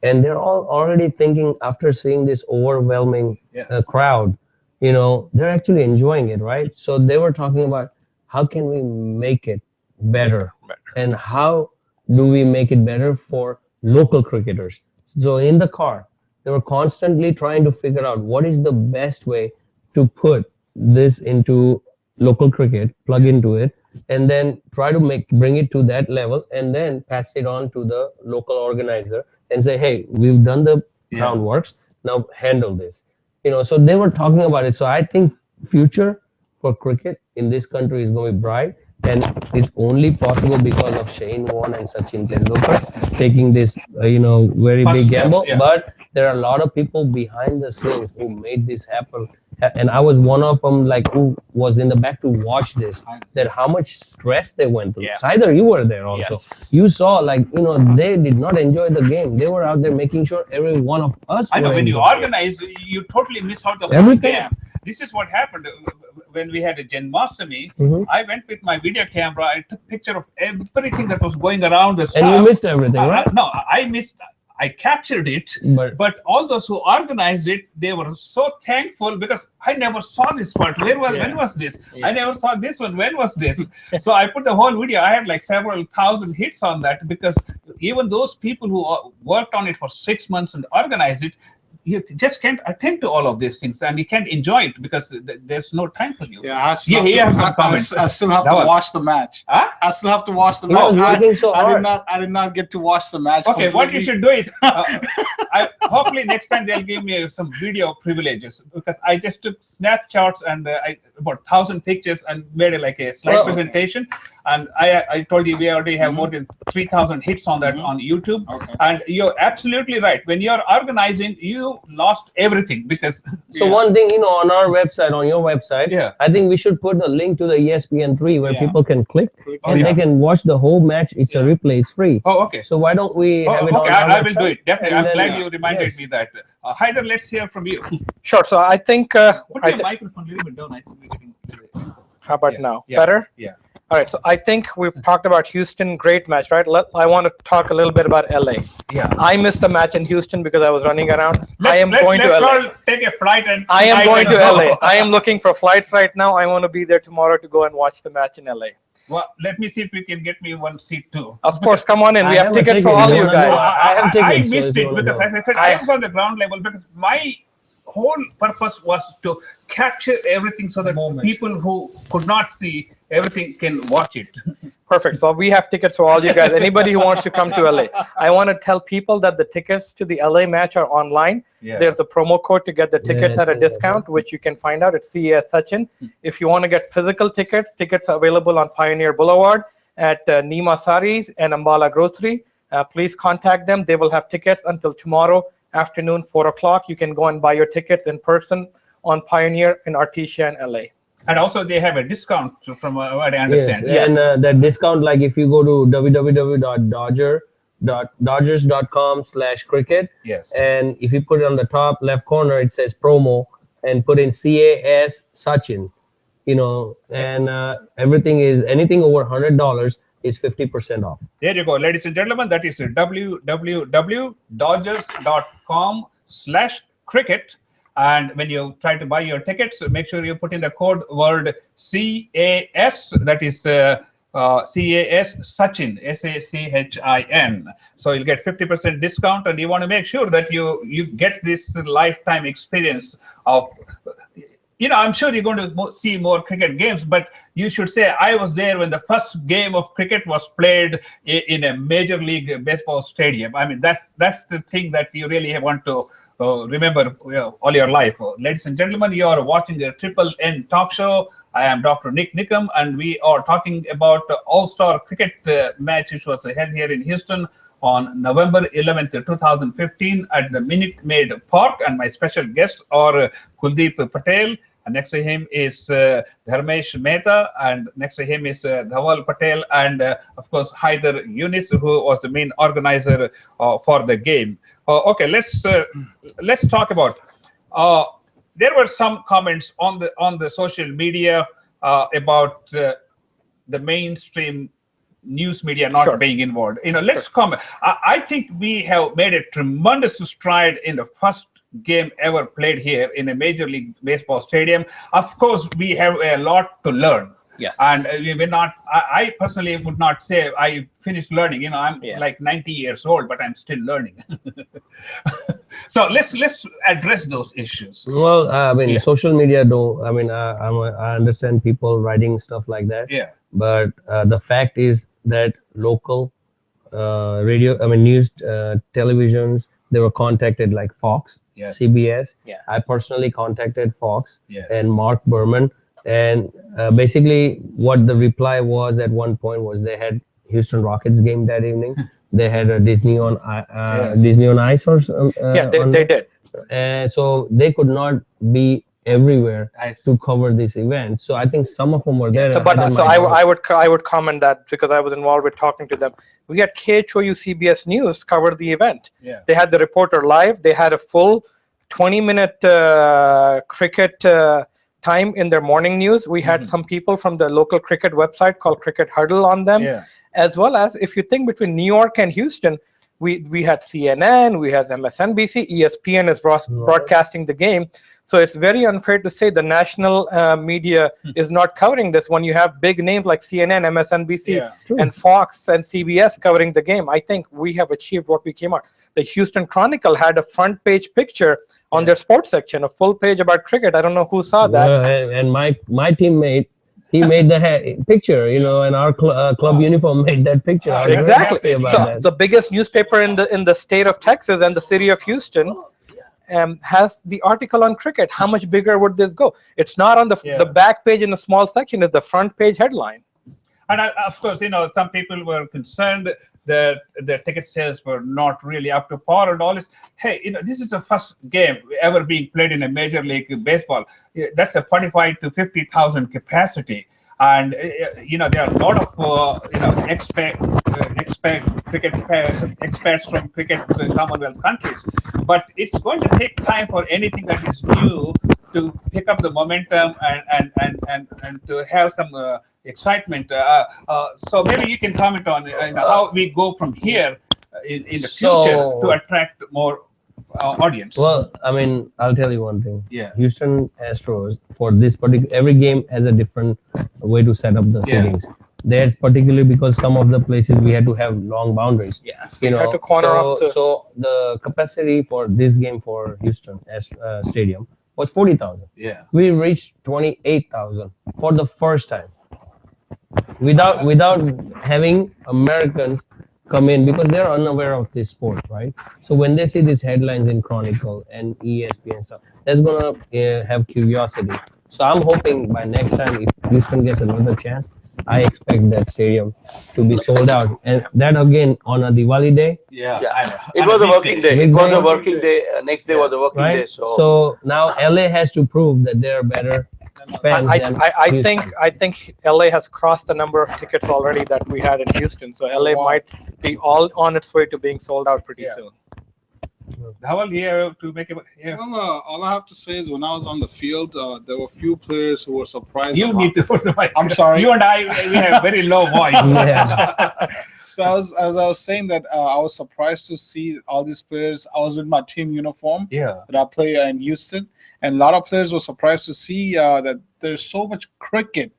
[SPEAKER 2] And they're all already thinking, after seeing this overwhelming crowd, you know, they're actually enjoying it, right? So they were talking about, how can we make it better? And how do we make it better for local cricketers? So in the car, They were constantly trying to figure out what is the best way to put this into local cricket, plug into it, and then try to bring it to that level, and then pass it on to the local organizer and say, hey, we've done the groundworks, now handle this. So they were talking about it. So I think future for cricket in this country is going to be bright, and it's only possible because of Shane Warne and Sachin Tendulkar taking this very big gamble. But there are a lot of people behind the scenes who made this happen, and I was one of them, like, who was in the back to watch this, that how much stress they went through. Either you were there also. You saw, like, they did not enjoy the game. They were out there making sure every one of us
[SPEAKER 1] I know, when you organize, you totally miss out the whole game. This is what happened when we had a Janmashtami. I went with my video camera. I took picture of everything that was going around the stuff.
[SPEAKER 2] And you missed everything, right?
[SPEAKER 1] No, I missed. I captured it, but all those who organized it, they were so thankful because I never saw this part. When was this? I never saw this one. When was this? So I put the whole video. I had like several thousand hits on that, because even those people who worked on it for 6 months and organized it, you just can't attend to all of these things, and you can't enjoy it because there's no time for you.
[SPEAKER 4] I still have to watch the match. I still have to watch the match. I did not get to watch the match.
[SPEAKER 1] Okay, what you should do is, hopefully next time they'll give me some video privileges, because I just took snapshots and about 1,000 pictures and made a slide presentation. And I told you we already have more than 3,000 hits on that on YouTube. And you're absolutely right. When you're organizing, you lost everything because.
[SPEAKER 2] So one thing, on our website, on your website, I think we should put a link to the ESPN3 where people can click and they can watch the whole match. It's a replay. It's free.
[SPEAKER 1] Oh, okay.
[SPEAKER 2] So why don't we have it on our
[SPEAKER 1] I will do it. Definitely. I'm glad you reminded me that. HYDER, let's hear from you.
[SPEAKER 5] Sure. So I think.
[SPEAKER 1] Put your microphone a little bit down. I think we're getting.
[SPEAKER 5] How about now? Better?
[SPEAKER 1] Yeah.
[SPEAKER 5] All right, so I think we've talked about Houston, great match, right? I want to talk a little bit about LA. I missed the match in Houston because I was running around.
[SPEAKER 1] Let's all take a flight and.
[SPEAKER 5] I am going to LA. I am looking for flights right now. I want to be there tomorrow to go and watch the match in LA.
[SPEAKER 1] Well, let me see if we can get me one seat too.
[SPEAKER 5] Of course, come on in. We have tickets for all you guys.
[SPEAKER 2] I have tickets.
[SPEAKER 1] I missed it because, as I said, I was on the ground level because my whole purpose was to capture everything so that people who could not see everything can watch it.
[SPEAKER 5] Perfect. So we have tickets for all you guys. Anybody who wants to come to LA. I want to tell people that the tickets to the LA match are online. There's a promo code to get the tickets at a discount, which you can find out at CES Sachin. If you want to get physical tickets, tickets are available on Pioneer Boulevard at Nima Saris and Ambala Grocery. Please contact them. They will have tickets until tomorrow afternoon, 4 o'clock. You can go and buy your tickets in person on Pioneer in Artesia in LA.
[SPEAKER 1] And also they have a discount from what I understand.
[SPEAKER 2] And that discount, like if you go to www.dodgers.com/cricket, and if you put it on the top left corner, it says promo, and put in CAS Sachin, and everything is anything over $100 is 50% off.
[SPEAKER 1] There you go, ladies and gentlemen. That is www.dodgers.com/cricket. And when you try to buy your tickets, make sure you put in the code word CAS, that is CAS Sachin, SACHIN. So you'll get 50% discount, and you want to make sure that you get this lifetime experience of, I'm sure you're going to see more cricket games, but you should say, I was there when the first game of cricket was played in a Major League Baseball stadium. I mean, that's the thing that you really want to remember all your life. Ladies and gentlemen, you are watching the Triple N Talk Show. I am Dr. NIKAM, and we are talking about the All-Star Cricket match, which was held here in Houston on November 11th, 2015 at the Minute Maid Park. And my special guests are KULDEEP Patel, and next to him is DHARMESH METHA, and next to him is DHAVEL Patel, and of course HYDER YOUNUS, who was the main organizer for the game. Okay, let's talk about. There were some comments on the social media about the mainstream news media not being involved. Let's comment. I think we have made a tremendous stride in the first game ever played here in a Major League Baseball stadium. Of course, we have a lot to learn. And we're not. I personally would not say I finished learning. I'm like 90 years old, but I'm still learning. So let's address those issues.
[SPEAKER 2] Well, I mean,
[SPEAKER 1] Yeah.
[SPEAKER 2] social media don't. I mean, I understand people writing stuff like that.
[SPEAKER 1] Yeah.
[SPEAKER 2] But the fact is that local radio, I mean, news televisions, they were contacted like Fox,
[SPEAKER 1] Yes.
[SPEAKER 2] CBS.
[SPEAKER 5] Yeah.
[SPEAKER 2] I personally contacted Fox
[SPEAKER 1] Yes.
[SPEAKER 2] and Mark Berman, and basically what the reply was at one point was they had Houston Rockets game that evening. They had a Disney on Disney on Ice or
[SPEAKER 5] Yeah, they did.
[SPEAKER 2] and so they could not be everywhere
[SPEAKER 1] I see.
[SPEAKER 2] to cover this event. So I think some of them were there.
[SPEAKER 5] So,
[SPEAKER 2] and
[SPEAKER 5] but
[SPEAKER 2] others
[SPEAKER 5] so
[SPEAKER 2] might not.
[SPEAKER 5] I would comment that because I was involved with talking to them. We had KHOU CBS News cover the event.
[SPEAKER 1] Yeah.
[SPEAKER 5] They had the reporter live. They had a full 20-minute cricket time in their morning news. We had some people from the local cricket website called Cricket Huddle on them,
[SPEAKER 1] Yeah.
[SPEAKER 5] as well as if you think between New York and Houston, we had CNN, we had MSNBC, ESPN is broadcasting the game. So it's very unfair to say the national media is not covering this when you have big names like CNN, MSNBC,
[SPEAKER 1] Yeah.
[SPEAKER 5] and Fox and CBS covering the game. I think we have achieved what we came out. The Houston Chronicle had a front page picture on their sports section, a full page about cricket. I don't know who saw that.
[SPEAKER 2] And my teammate, he made the picture, you know, and our club uniform made that picture. I was very happy
[SPEAKER 5] Exactly.
[SPEAKER 2] about
[SPEAKER 5] So
[SPEAKER 2] that.
[SPEAKER 5] the biggest newspaper in the state of Texas and the city of Houston has the article on cricket. How much bigger would this go? It's not on the back page in a small section. It's the front page headline.
[SPEAKER 1] And of course, you know, some people were concerned that the ticket sales were not really up to par and all this. Hey, you know, this is the first game ever being played in a Major League Baseball. That's a 45 to 50,000 capacity. And, you know, there are a lot of, you know, cricket experts from cricket Commonwealth countries. But it's going to take time for anything that is new to pick up the momentum and to have some excitement. So maybe you can comment on how we go from here in the future to attract more audience.
[SPEAKER 2] Well, I mean, I'll tell you one thing.
[SPEAKER 1] Yeah.
[SPEAKER 2] Houston Astros, for this particular, every game has a different way to set up the settings. That's particularly because some of the places we had to have long boundaries.
[SPEAKER 5] Yes.
[SPEAKER 2] You know,
[SPEAKER 5] had to corner off the...
[SPEAKER 2] so the capacity for this game for Houston Stadium was 40,000.
[SPEAKER 1] Yeah.
[SPEAKER 2] We reached 28,000 for the first time without having Americans come in because they're unaware of this sport, right? So when they see these headlines in Chronicle and ESPN stuff, that's gonna have curiosity. So I'm hoping by next time, if Houston gets another chance, I expect that stadium to be sold out, and that again on a Diwali day.
[SPEAKER 1] Yeah.
[SPEAKER 3] It was a working day. It was a working day. Next day was a working
[SPEAKER 2] Right.
[SPEAKER 3] day.
[SPEAKER 2] So now LA has to prove that they're better fans than
[SPEAKER 5] I
[SPEAKER 2] Houston.
[SPEAKER 5] think LA has crossed the number of tickets already that we had in Houston. So LA might be all on its way to being sold out pretty soon.
[SPEAKER 1] Dhaval here to make it. Yeah.
[SPEAKER 4] Well, all I have to say is when I was on the field, there were few players who were surprised.
[SPEAKER 1] You need to hold the mic.
[SPEAKER 4] I'm sorry.
[SPEAKER 1] You and I, we have very low voice.
[SPEAKER 2] Yeah.
[SPEAKER 4] So as I was saying that I was surprised to see all these players. I was with my team uniform
[SPEAKER 1] Yeah.
[SPEAKER 4] that I play in Houston, and a lot of players were surprised to see that there's so much cricket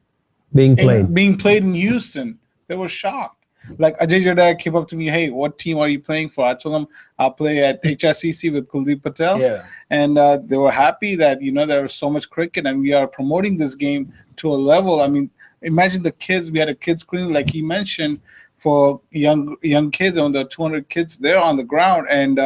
[SPEAKER 2] being played.
[SPEAKER 4] being played in Houston. They were shocked. Like Ajay Jada came up to me, hey, what team are you playing for? I told him I play at HSCC with KULDEEP Patel.
[SPEAKER 1] Yeah.
[SPEAKER 4] And they were happy that, you know, there was so much cricket and we are promoting this game to a level. I mean, imagine the kids. We had a kids clinic, like he mentioned, for young kids, on the 200 kids there on the ground. And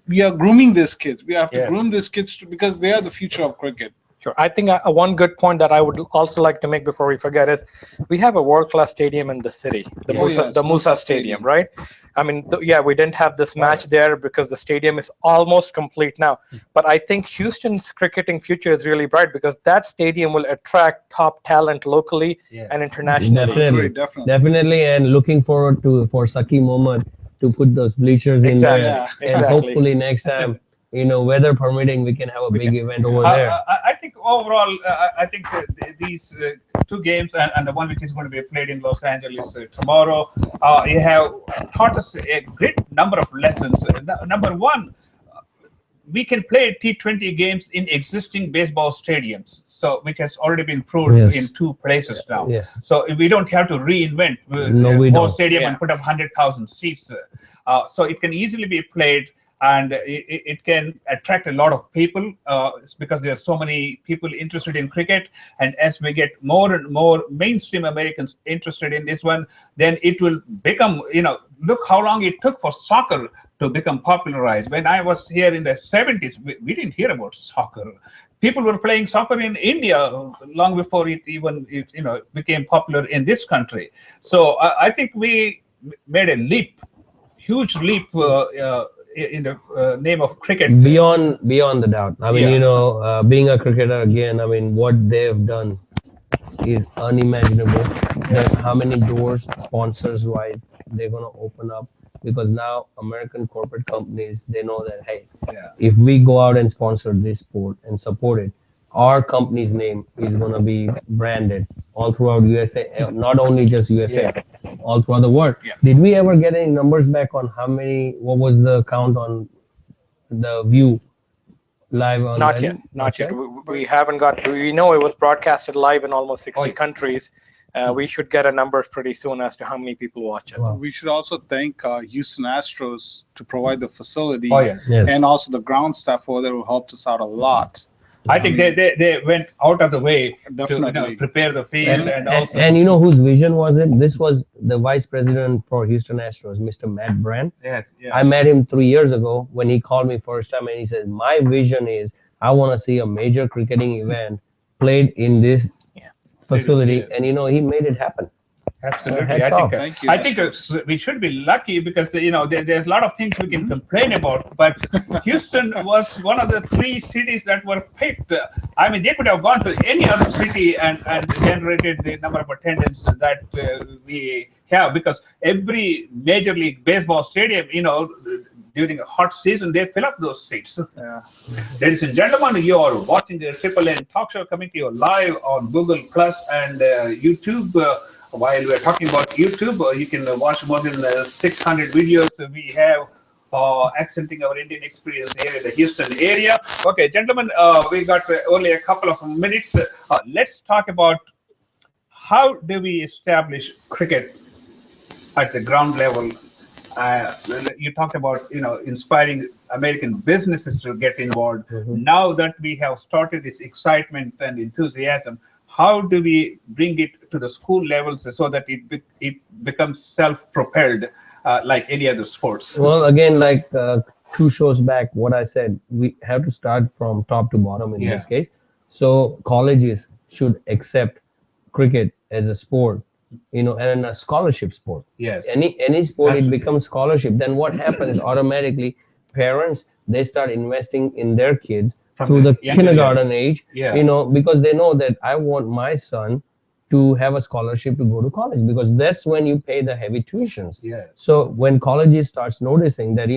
[SPEAKER 4] we are grooming these kids. We have to groom these kids because they are the future of cricket.
[SPEAKER 5] Sure. I think one good point that I would also like to make before we forget is we have a world-class stadium in the city, the Musa Stadium, right? I mean, we didn't have this match there because the stadium is almost complete now. But I think Houston's cricketing future is really bright because that stadium will attract top talent locally and internationally.
[SPEAKER 2] Definitely, and looking forward for Saki Mohammed to put those bleachers in there, and hopefully next time, you know, weather permitting, we can have a big event over there.
[SPEAKER 1] I think overall, I think these two games and the one which is going to be played in Los Angeles tomorrow, you have taught us a great number of lessons. Number one, we can play T20 games in existing baseball stadiums, so which has already been proved in 2 places now. So we don't have to reinvent the whole stadium and put up 100,000 seats. So it can easily be played. and it can attract a lot of people. It's because there are so many people interested in cricket, and as we get more and more mainstream Americans interested in this one, then it will become, look how long it took for soccer to become popularized. When I was here in the 70s, we didn't hear about soccer. People were playing soccer in India long before it even became popular in this country. So I think we made a leap, huge leap in the name of cricket.
[SPEAKER 2] Beyond the doubt. I mean, being a cricketer again, I mean, what they've done is unimaginable. That how many doors, sponsors wise, they're gonna open up, because now American corporate companies, they know that, hey, if we go out and sponsor this sport and support it, our company's name is going to be branded all throughout USA, not only just USA, all throughout the world. Did we ever get any numbers back on what was the count on the view live on?
[SPEAKER 5] Not yet. We haven't got, we know it was broadcasted live in almost 60 countries. We should get a number pretty soon as to how many people watch it.
[SPEAKER 2] Wow.
[SPEAKER 4] We should also thank Houston Astros to provide the facility,
[SPEAKER 2] Yes.
[SPEAKER 4] and also the ground staff over there who helped us out a lot.
[SPEAKER 1] I think they went out of the way
[SPEAKER 4] Definitely.
[SPEAKER 1] to prepare the field, and also.
[SPEAKER 2] And you know whose vision was it? This was the vice president for Houston Astros, Mr. Matt Brand.
[SPEAKER 1] Yes, yeah.
[SPEAKER 2] I met him 3 years ago when he called me first time, and he said, my vision is I want to see a major cricketing event played in this facility, and he made it happen.
[SPEAKER 1] Absolutely.
[SPEAKER 2] Hats off.
[SPEAKER 4] Thank you.
[SPEAKER 1] I think we should be lucky, because there's a lot of things we can complain about, but Houston was one of the 3 cities that were picked. I mean, they could have gone to any other city and generated the number of attendance that we have, because every Major League Baseball stadium, during a hot season, they fill up those seats. Ladies and gentlemen, you are watching the Triple N Talk Show coming to you live on Google Plus and YouTube. While we're talking about YouTube, you can watch more than 600 videos we have accenting our Indian experience here in the Houston area. Okay, gentlemen, we got only a couple of minutes. Let's talk about how do we establish cricket at the ground level. You talked about inspiring American businesses to get involved. Now that we have started this excitement and enthusiasm, how do we bring it to the school levels so that it becomes self-propelled like any other sports?
[SPEAKER 2] Well, again, like 2 shows back, what I said, we have to start from top to bottom in this case. So colleges should accept cricket as a sport, and a scholarship sport.
[SPEAKER 1] Yes.
[SPEAKER 2] Any sport, it becomes scholarship. Then what happens automatically? Parents, they start investing in their kids through the kindergarten age, because they know that I want my son to have a scholarship to go to college, because that's when you pay the heavy tuitions. So when colleges starts noticing that,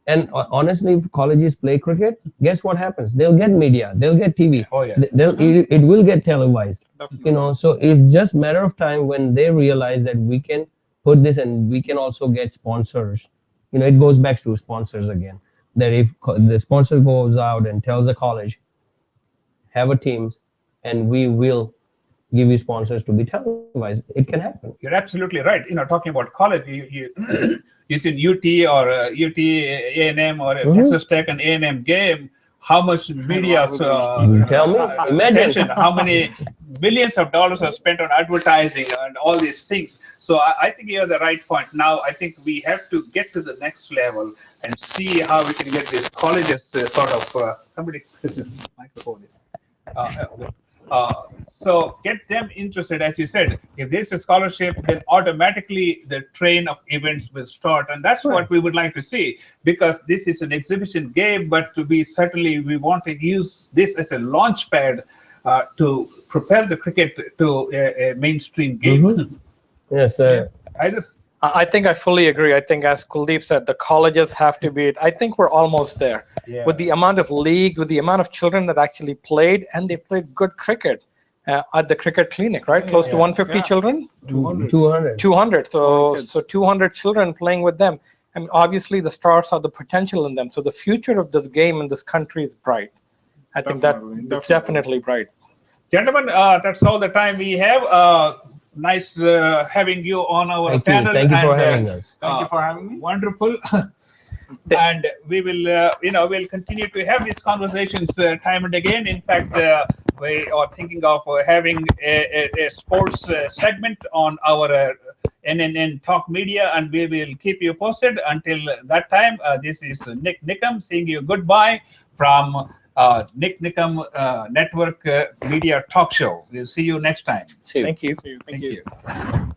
[SPEAKER 2] and honestly, if colleges play cricket, guess what happens? They'll get media, they'll get TV, it will get televised. So it's just matter of time when they realize that we can put this, and we can also get sponsors. It goes back to sponsors again. That if the sponsor goes out and tells the college, have a team, and we will give you sponsors to be televised, it can happen.
[SPEAKER 1] You're absolutely right. Talking about college, you see UT or UT A&M or Texas Tech and A&M game, how much media,
[SPEAKER 2] you tell me, imagine
[SPEAKER 1] how many millions of dollars are spent on advertising and all these things. So I think you have the right point. Now I think we have to get to the next level and see how we can get these colleges sort of somebody microphone is. So get them interested. As you said, if there's a scholarship, then automatically the train of events will start, and that's what we would like to see, because this is an exhibition game, but we want to use this as a launch pad to propel the cricket to a mainstream game.
[SPEAKER 2] Yes, sir.
[SPEAKER 5] I think I fully agree. I think, as Kuldeep said, the colleges have to be. I think we're almost there with the amount of leagues, with the amount of children that actually played, and they played good cricket at the cricket clinic, right? Close to 150 children. 200. So 200 children playing with them, and obviously the stars have the potential in them. So the future of this game in this country is bright. I think that's definitely bright.
[SPEAKER 1] Gentlemen, that's all the time we have. Nice having you on our panel.
[SPEAKER 2] Thank you for having us.
[SPEAKER 4] Thank you for having me.
[SPEAKER 1] Wonderful. And we will, we'll continue to have these conversations time and again. In fact, we are thinking of having a sports segment on our NNN Talk Media, and we will keep you posted. Until that time, this is Nick NIKAM saying you goodbye from Nick NIKAM Network Media Talk Show. We'll see you next time.
[SPEAKER 2] See you.
[SPEAKER 5] Thank you.
[SPEAKER 4] Thank
[SPEAKER 1] Thank
[SPEAKER 4] you.
[SPEAKER 1] you.